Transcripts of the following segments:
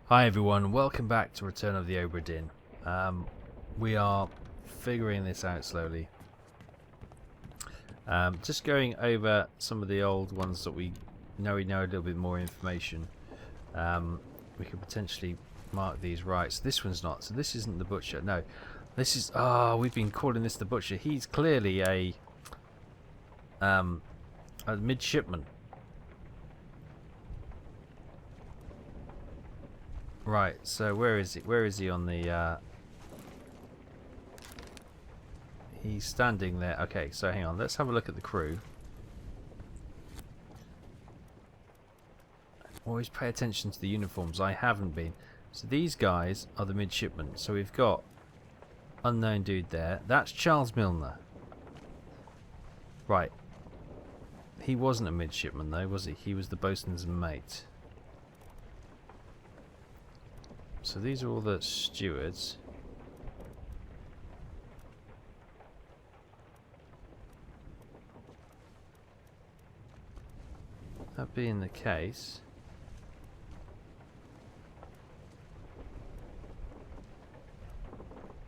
Hi everyone, welcome back to Return of the Obra Dinn. We are figuring this out slowly. Just going over some of the old ones that we know a little bit more information. We could potentially mark these right. So this one's not. So this isn't the butcher. No, this is. We've been calling this the butcher. He's clearly a midshipman. Right, so where is he? Where is he on the... He's standing there. Okay, so hang on. Let's have a look at the crew. Always pay attention to the uniforms. I haven't been. So these guys are the midshipmen. So we've got unknown dude there. That's Charles Milner. Right. He wasn't a midshipman though, was he? He was the boatswain's mate. So these are all the stewards. That being the case,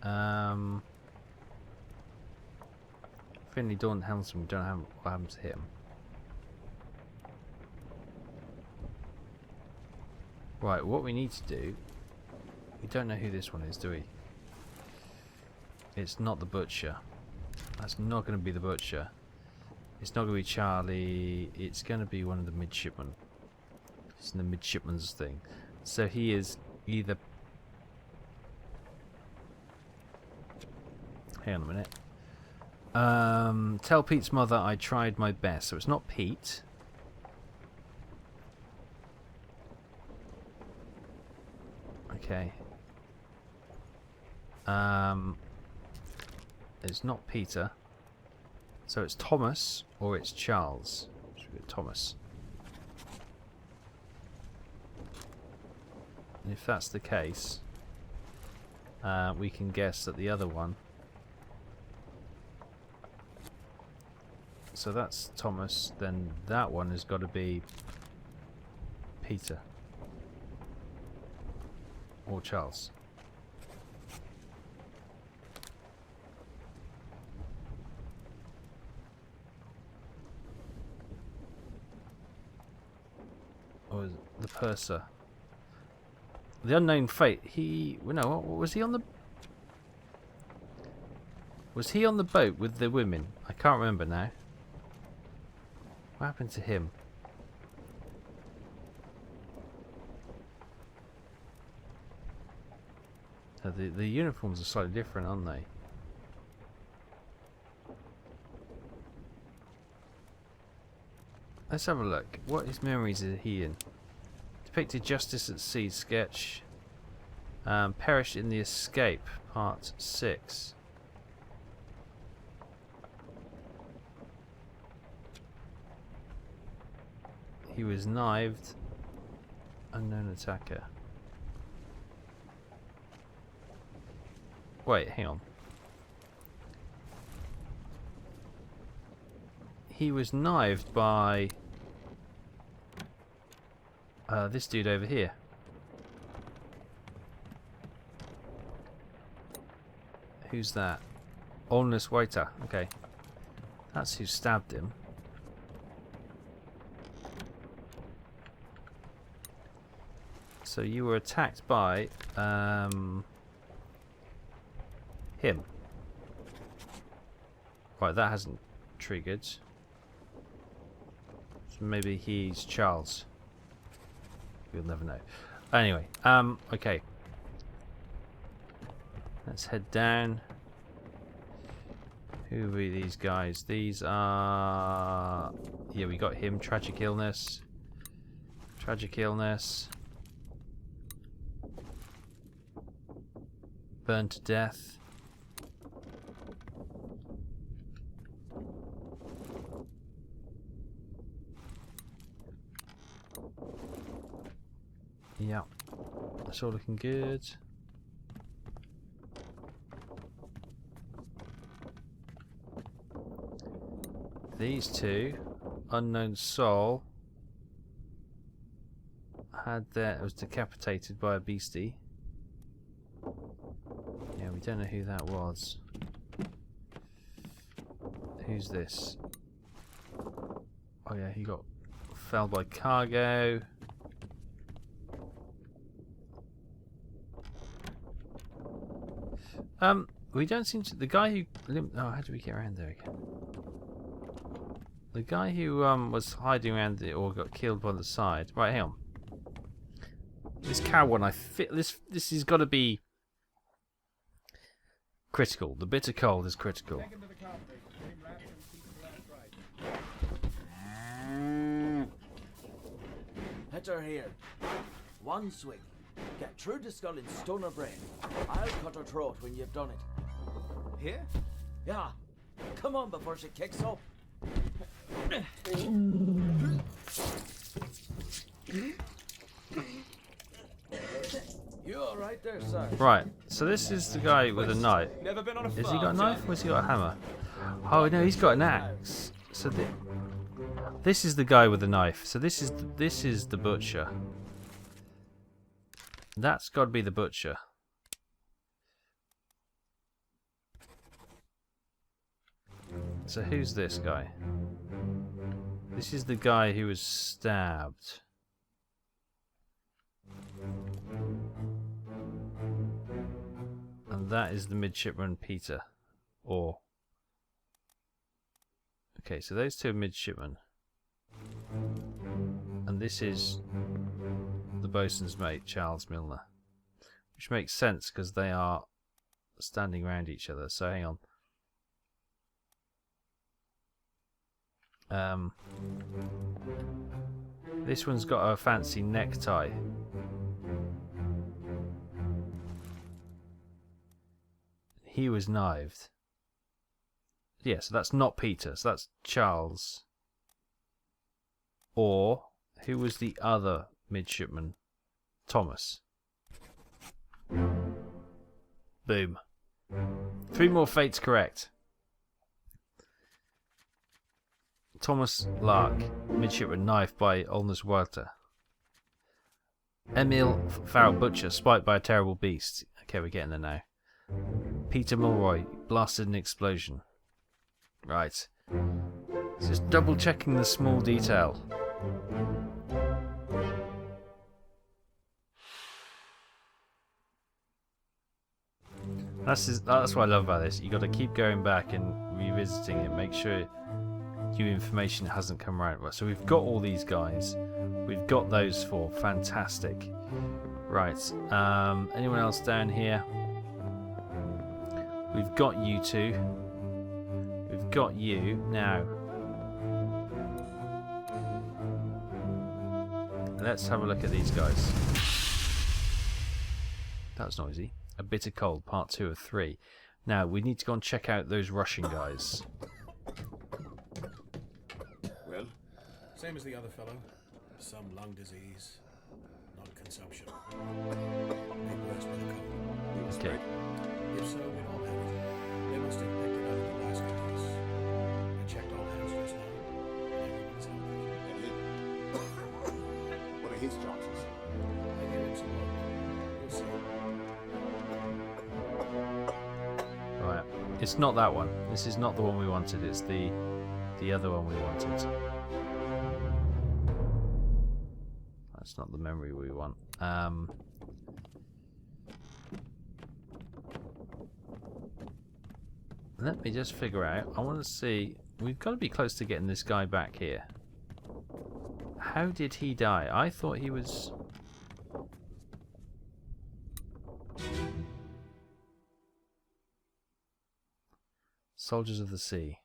Finley Dawn Helmsman, don't know what happens to him. Right, what we need to do, we don't know who this one is, do we? It's not the butcher. That's not going to be the butcher. It's not going to be Charlie. It's going to be one of the midshipmen. It's in the midshipman's thing. So he is either... Hang on a minute. Tell Pete's mother I tried my best. So it's not Pete. Okay. It's not Peter. So it's Thomas or it's Charles. Should be Thomas. And if that's the case, we can guess that the other one. So that's Thomas. Then that one has got to be Peter or Charles. Or the purser. The unknown fate. What was he on the... Was he on the boat with the women? I can't remember now. What happened to him? The uniforms are slightly different, aren't they? Let's have a look. What his memories is he in? Depicted Justice at Sea sketch. Perished in the Escape, part 6. He was knifed. Unknown attacker. Wait, hang on. He was knifed by this dude over here. Who's that? Honest waiter. Okay. That's who stabbed him. So you were attacked by him. Right, that hasn't triggered. So maybe he's Charles. We'll never know. Anyway, okay. Let's head down. Who are these guys? These are... Yeah, we got him. Tragic illness. Tragic illness. Burned to death. Yeah, that's all looking good. These two, unknown soul, had there was decapitated by a beastie. Yeah, we don't know who that was. Who's this? Oh yeah, he got felled by cargo. We don't seem to. The guy who. Oh, how do we get around there again? The guy who was hiding around it or got killed by the side. Right, hang on. This cow one, I fit. This has got to be critical. The bitter cold is critical. Hit her here. One swing. Get through the skull and stone her brain. I'll cut her throat when you've done it. Here? Yeah. Come on before she kicks up. You all right there, sir? Right. So this is the guy with a knife. Never been on a Has he farm, got a knife John? or has he got a hammer? Oh no, he's got an axe. So this is the guy with the knife. So this is the butcher. That's got to be the butcher. So who's this guy? This is the guy who was stabbed. And that is the midshipman Peter. Or... Okay, so those two are midshipmen. And this is the boatswain's mate, Charles Milner. Which makes sense because they are standing around each other. So hang on. This one's got a fancy necktie. He was knifed. Yeah, so that's not Peter, so that's Charles. Or, who was the other midshipman? Thomas. Boom. 3 more fates correct. Thomas Lark, midshipman, knifed by Olners Walter. Emil Farrell Butcher, spiked by a terrible beast. Okay, we're getting there now. Peter Mulroy, blasted in explosion. Right. Just double checking the small detail. That's what I love about this. You got to keep going back and revisiting it. Make sure new information hasn't come around. So we've got all these guys. We've got those 4. Fantastic. Right. Anyone else down here? We've got you 2. We've got you now. Let's have a look at these guys. That was noisy. A Bitter Cold, part 2 of 3. Now, we need to go and check out those Russian guys. Well, Same as the other fellow. Some lung disease, non-consumption. Maybe worse with the cold. Okay. If so, we'd all have it. They must have picked it up in the last case. I checked all hands just now, and everyone's healthy. what are his chances? I gave him some hope. We'll see. Right. It's not that one. This is not the one we wanted. It's the other one we wanted. That's not the memory we want. Let me just figure out. I want to see. We've got to be close to getting this guy back here. How did he die? I thought he was... Soldiers of the Sea.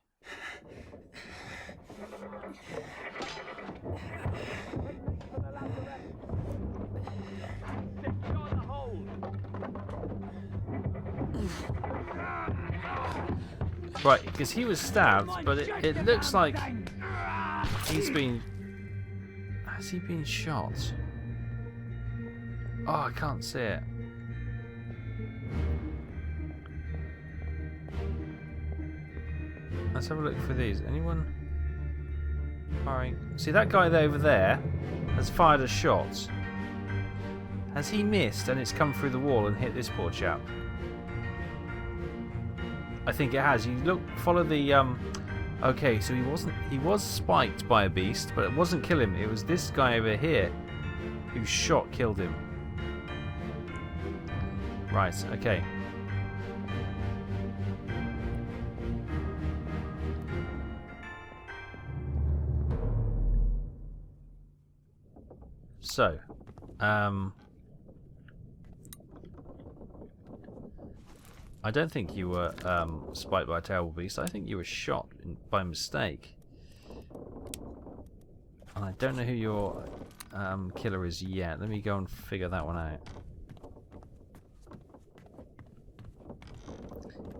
Right, because he was stabbed, but it looks like he's been... Has he been shot? Oh, I can't see it. Let's have a look for these. Anyone firing? See, that guy over there has fired a shot. Has he missed and it's come through the wall and hit this poor chap? I think it has. You look, follow the okay, so he was spiked by a beast, but it wasn't kill him. It was this guy over here whose shot killed him. Right, okay. So, I don't think you were spiked by a terrible beast. I think you were shot by mistake. And I don't know who your killer is yet. Let me go and figure that one out.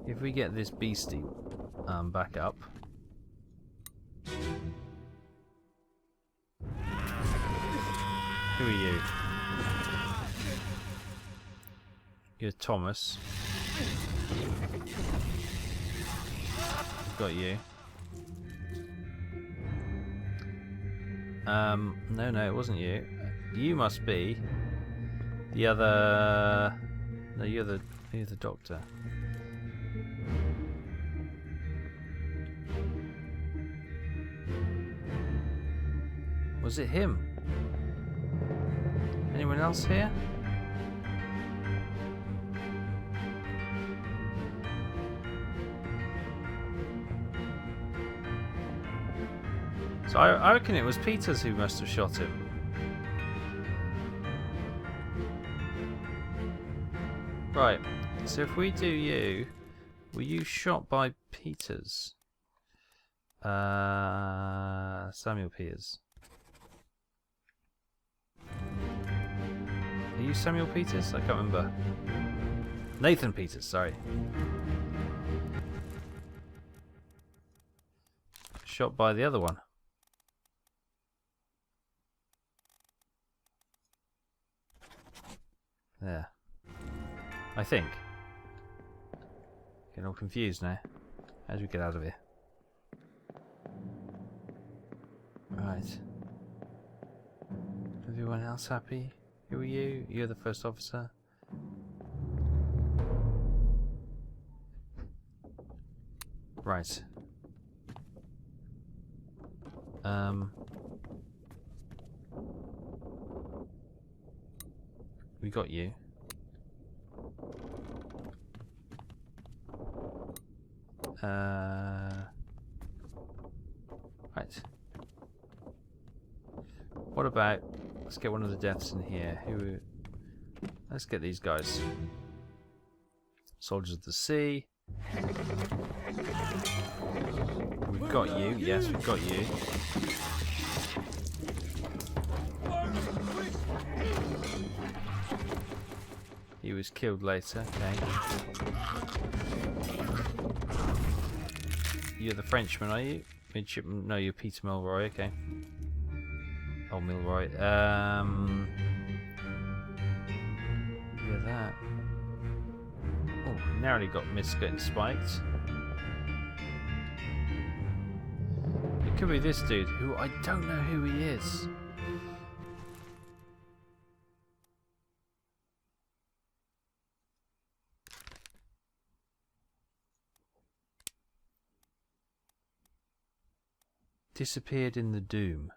If we get this beastie back up. Who are you? You're Thomas. Got you. No, it wasn't you. You must be the other. No, you're the doctor. Was it him? Anyone else here? So I reckon it was Peters who must have shot him. Right, so if we do you, were you shot by Peters? Samuel Peters. Are you Samuel Peters? I can't remember. Nathan Peters, sorry. Shot by the other one. There. I think. Getting all confused now. How do we get out of here? Right. Everyone else happy? Who are you? You're the first officer. Right. We got you. Right. What about, let's get one of the deaths in here. Let's get these guys. Soldiers of the Sea. We've got you. Yes, we've got you. He was killed later. Okay. You're the Frenchman, are you? Midshipman? No, you're Peter Milroy. Okay. Oh, Milroy. Yeah, that. Oh, narrowly got missed getting spiked. It could be this dude, who I don't know who he is. Disappeared in the Doom.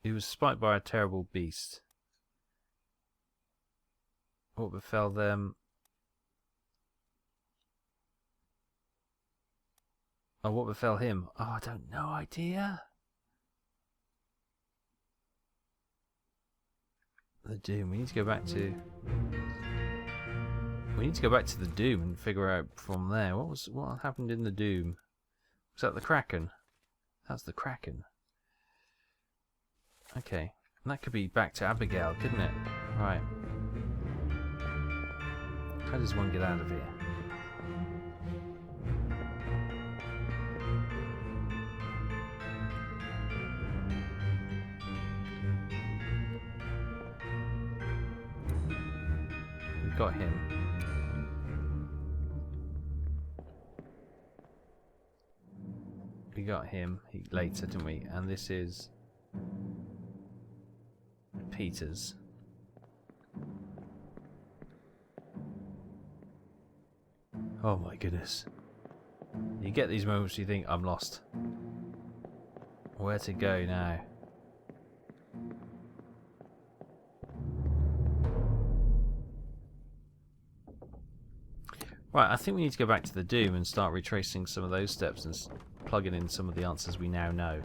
He was spiked by a terrible beast. What befell them? Oh, what befell him? Oh, I don't know. Idea. The Doom. We need to go back to. We need to go back to the Doom and figure out from there what happened in the Doom. Was that the Kraken? That's the Kraken. Okay, and that could be back to Abigail, couldn't it? Right. How does one get out of here? We got him. We got him later, didn't we? And this is Peter's. Oh my goodness. You get these moments you think, I'm lost. Where to go now? Right, I think we need to go back to the Doom and start retracing some of those steps and plugging in some of the answers we now know.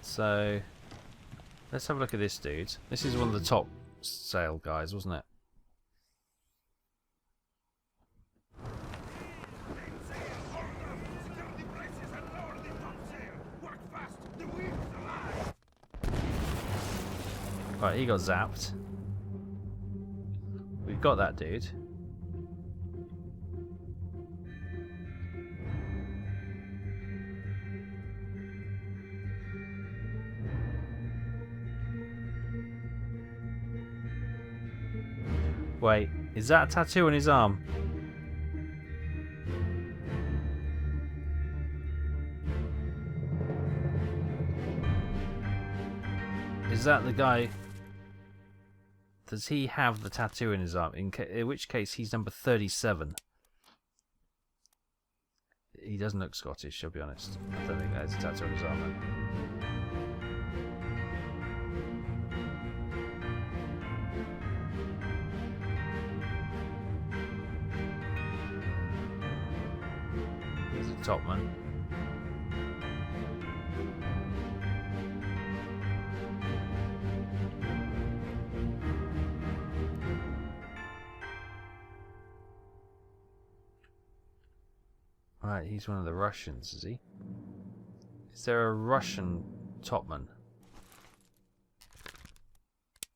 So, let's have a look at this dude. This is one of the top sail guys, wasn't it? Right, he got zapped. We've got that dude. Wait, is that a tattoo on his arm? Is that the guy? Does he have the tattoo in his arm? In which case, he's number 37. He doesn't look Scottish, I'll be honest. I don't think there's a tattoo on his arm. He's a topman. Right, he's one of the Russians, is he? Is there a Russian topman?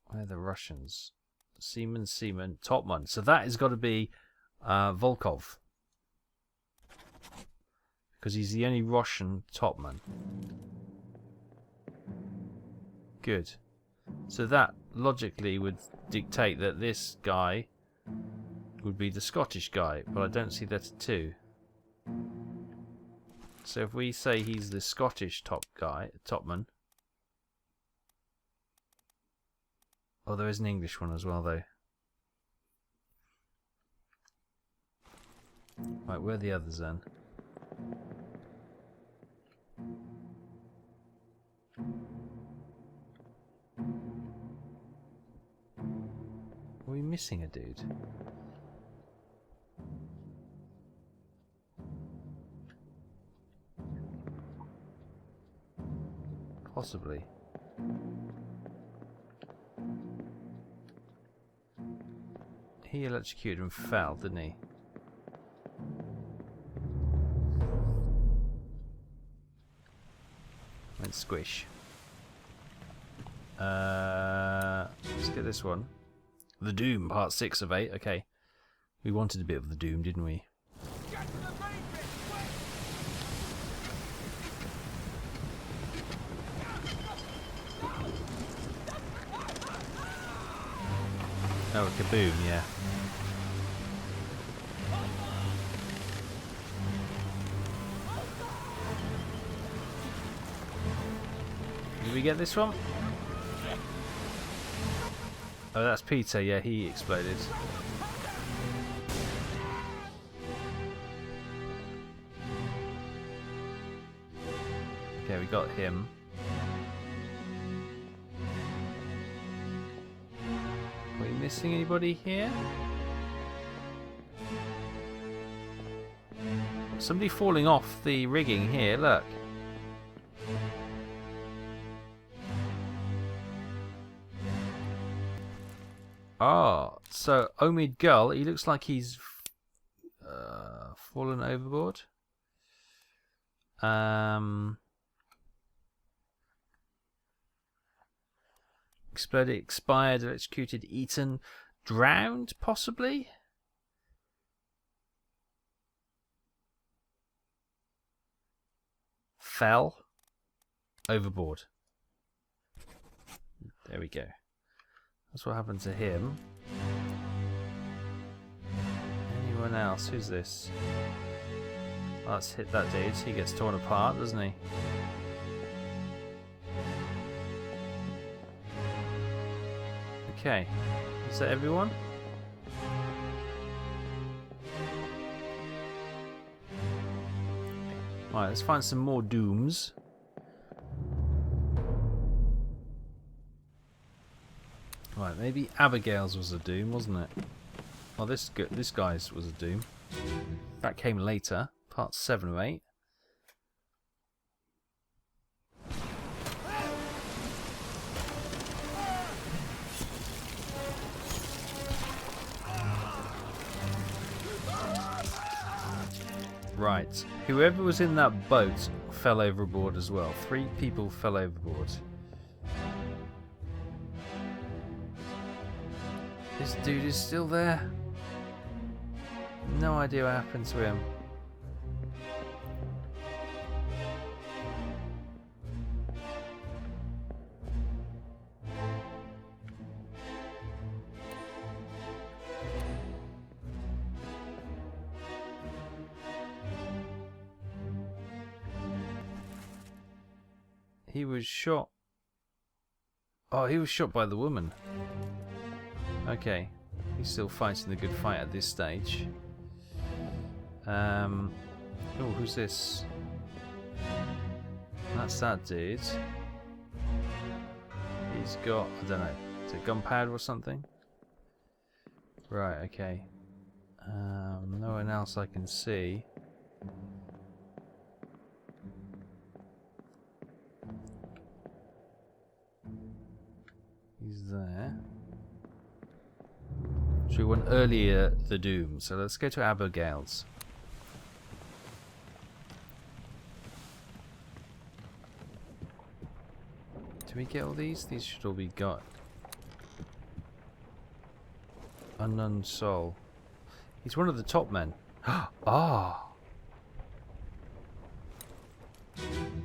Where are the Russians? Seaman, topman. So that has got to be Volkov. Because he's the only Russian topman. Good. So that logically would dictate that this guy would be the Scottish guy, but I don't see that too. So if we say he's the Scottish topman. Oh, there is an English one as well, though. Right, where are the others then? Are we missing a dude? Possibly. He electrocuted and fell, didn't he? Went squish. Let's get this one. The Doom, part 6 of 8. Okay. We wanted a bit of the Doom, didn't we? Oh, kaboom, yeah. Did we get this one? Oh, that's Peter, yeah, he exploded. Okay, we got him. Are we missing anybody here? Somebody falling off the rigging here, look. Ah, so Omid Gull, he looks like he's fallen overboard. Exploded, expired, electrocuted, eaten, drowned, possibly? Fell overboard. There we go. That's what happened to him. Anyone else? Who's this? Let's hit that dude. He gets torn apart, doesn't he? Okay. Is that everyone? Right, let's find some more dooms. Right, maybe Abigail's was a doom, wasn't it? Oh, this guy's was a doom. That came later, part 7 or 8. Right, whoever was in that boat fell overboard as well. 3 people fell overboard. This dude is still there. No idea what happened to him. He was shot. Oh, he was shot by the woman. Okay. He's still fighting the good fight at this stage. Oh, who's this? That's that dude. He's got, I don't know, is it gunpowder or something? Right, okay. No one else I can see. He's there. So we went earlier the doom, so let's go to Abigail's. Do we get all these? These should all be got. Unknown soul. He's one of the top men. Ah!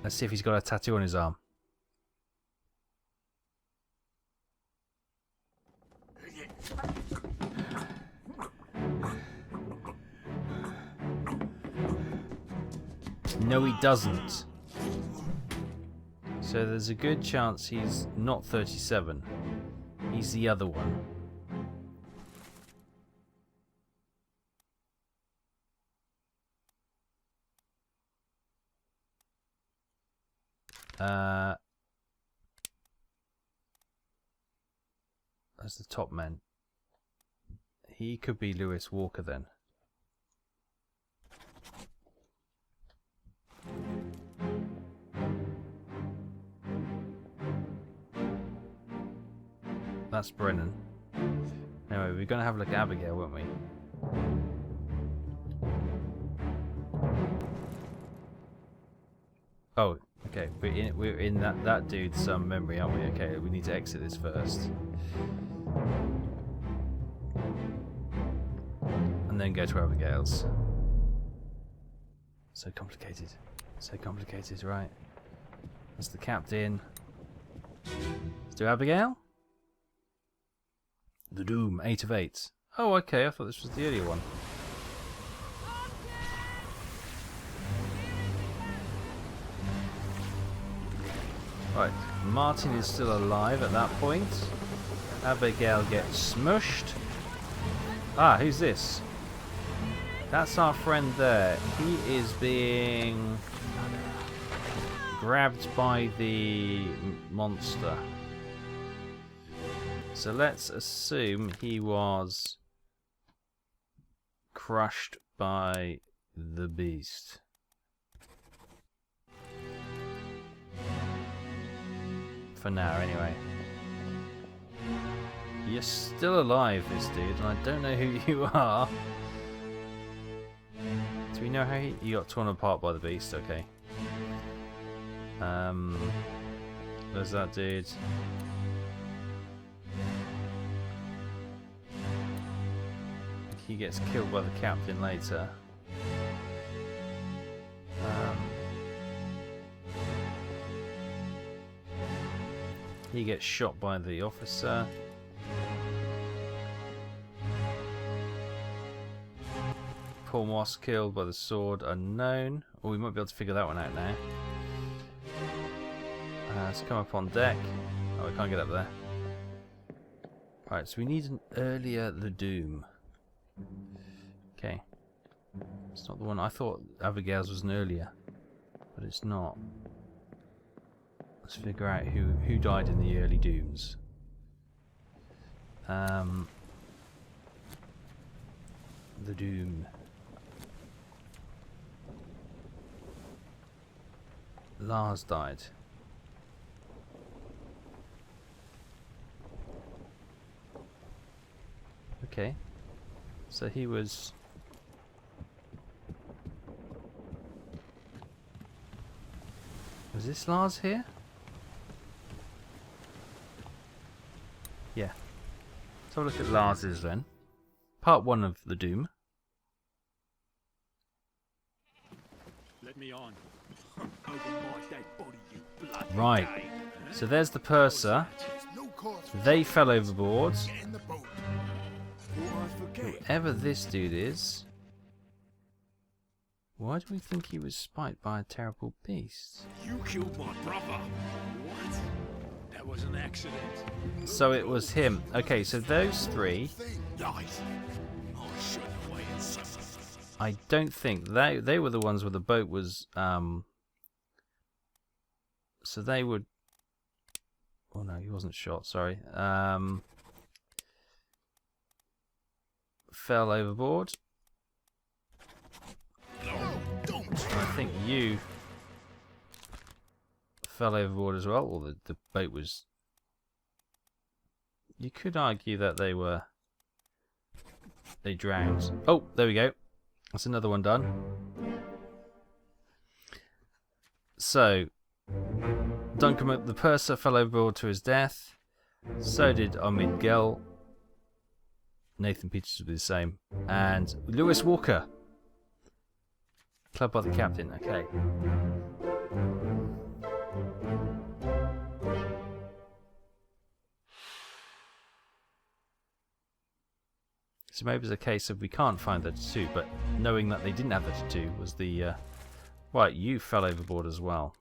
Let's see if he's got a tattoo on his arm. No, he doesn't. So there's a good chance he's not 37. He's the other one. That's the top man. He could be Lewis Walker then. That's Brennan. Anyway, we're going to have a look at Abigail, won't we? Oh, okay. We're in that dude's memory, aren't we? Okay, we need to exit this first. And then go to Abigail's. So complicated. So complicated, right? That's the captain. Let's do Abigail. The Doom, 8 of 8. Oh, okay, I thought this was the earlier one. Right, Martin is still alive at that point. Abigail gets smushed. Ah, who's this? That's our friend there. He is being grabbed by the monster. So let's assume he was crushed by the beast. For now, anyway. You're still alive, this dude, and I don't know who you are. Do we know how you got torn apart by the beast? Okay. There's that dude. He gets killed by the captain later. He gets shot by the officer. Paul Moss killed by the sword unknown. Oh, we might be able to figure that one out now. Let's come up on deck. Oh, we can't get up there. Right, so we need an earlier the Doom. Okay. It's not the one. I thought Abigail's was an earlier, but it's not. Let's figure out who died in the early Dooms. The Doom. Lars died. Okay. So he was... Was this Lars here? Yeah. Let's have a look at Lars's then. Part 1 of the Doom. Let me on. Over my dead body, you bloody Right. gay. So there's the purser. They fell overboard. Whoever this dude is. Why do we think he was spiked by a terrible beast? You killed my brother. What? That was an accident. So it was him. Okay, so those three. Lies. I'll show the way inside. I don't think they were the ones where the boat was. So they would. Oh no, he wasn't shot. Sorry. Fell overboard. I think you fell overboard as well, or the boat was... You could argue that they drowned. Oh, there we go. That's another one done. So, Duncan, the purser, fell overboard to his death. So did Ahmed Gell. Nathan Peters would be the same. And Lewis Walker. Clubbed by the captain, okay. So maybe it's a case of we can't find the tattoo, but knowing that they didn't have the tattoo was the... Right, you fell overboard as well.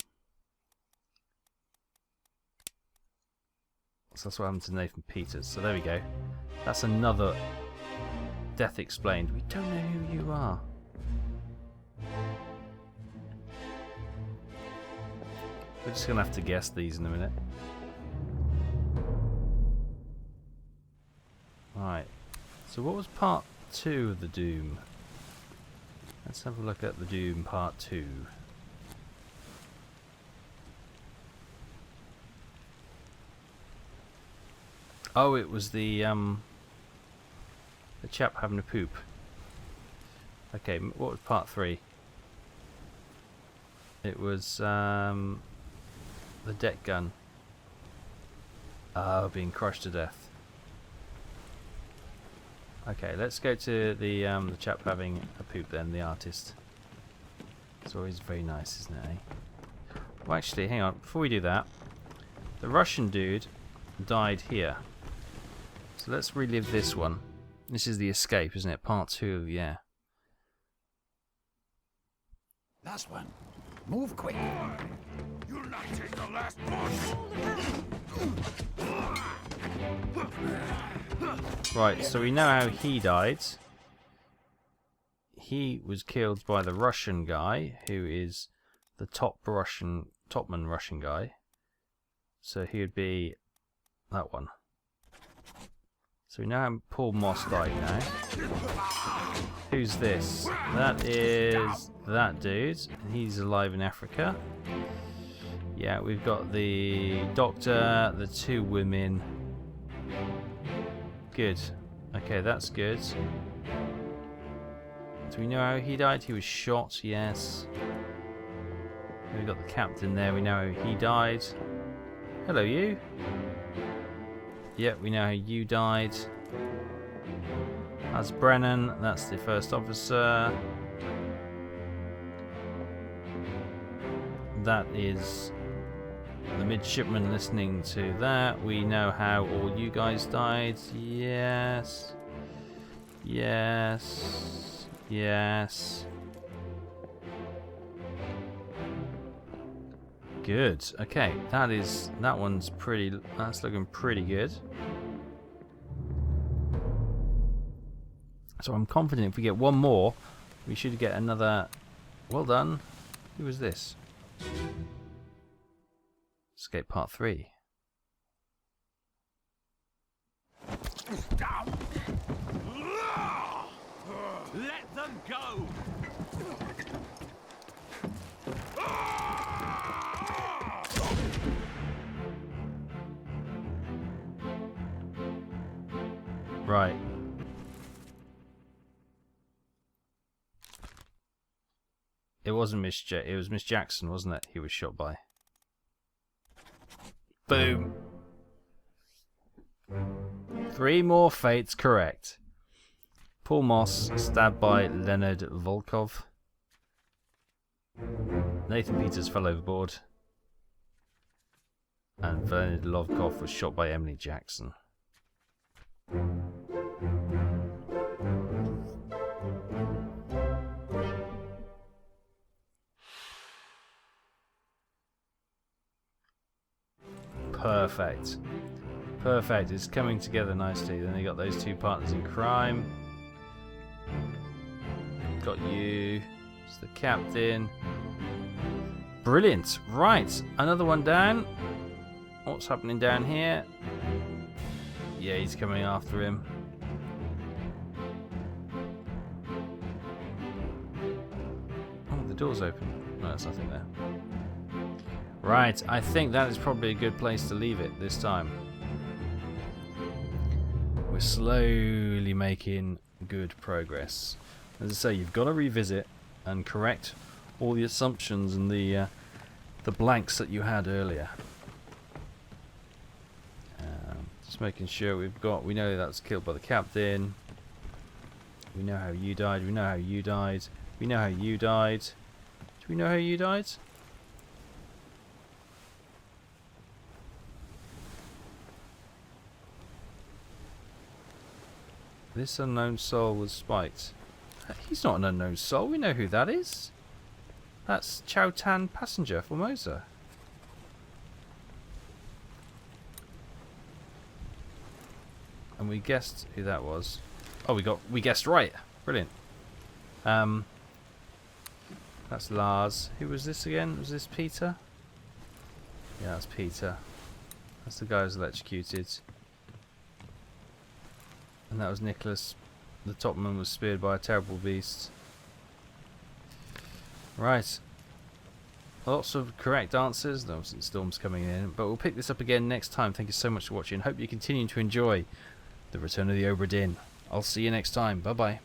So that's what happened to Nathan Peters. So there we go. That's another death explained. We don't know who you are. We're just going to have to guess these in a minute. Right. So what was part 2 of the Doom? Let's have a look at the Doom part 2. Oh, it was the chap having a poop. Okay, what was part 3? It was the deck gun. Being crushed to death. Okay, let's go to the chap having a poop then, the artist. It's always very nice, isn't it, eh? Well, actually, hang on, before we do that, the Russian dude died here. So let's relive this one. This is the escape, isn't it? Part 2, yeah. Last one. Move quick. You'll not take the last boss. Right, so we know how he died. He was killed by the Russian guy, who is the topman Russian guy. So he would be that one. So we know how Paul Moss died now. Who's this? That is that dude. He's alive in Africa. Yeah, we've got the doctor, the 2 women. Good. Okay, that's good. Do we know how he died? He was shot, yes. We've got the captain there. We know how he died. Hello, you. Yep, we know how you died. That's Brennan. That's the first officer. That is the midshipman listening to that. We know how all you guys died. Yes. Yes. Yes. Good. Okay, that's looking pretty good. So I'm confident if we get one more, we should get another. Well done. Who was this? Escape Part 3. Let them go! Right. It wasn't it was Miss Jackson, wasn't it? He was shot by. Boom. 3 more fates correct. Paul Moss stabbed by Leonard Volkov. Nathan Peters fell overboard. And Leonard Volkov was shot by Emily Jackson. Perfect. Perfect. It's coming together nicely. Then you got those 2 partners in crime. Got you. It's the captain. Brilliant. Right. Another one down. What's happening down here? Yeah, he's coming after him. Oh, the door's open. No, there's nothing there. Right, I think that is probably a good place to leave it this time. We're slowly making good progress. As I say, you've got to revisit and correct all the assumptions and the blanks that you had earlier. Just making sure we know that was killed by the captain. We know how you died. We know how you died. We know how you died. Do we know how you died? This unknown soul was spiked. He's not an unknown soul. We know who that is. That's Chow Tan Passenger Formosa. And we guessed who that was. Oh, we guessed right. Brilliant. That's Lars. Who was this again? Was this Peter? Yeah, that's Peter. That's the guy who's electrocuted. And that was Nicholas. The topman was speared by a terrible beast. Right. Lots of correct answers. No, storm's coming in. But we'll pick this up again next time. Thank you so much for watching. Hope you continue to enjoy the return of the Obra Dinn. I'll see you next time. Bye bye.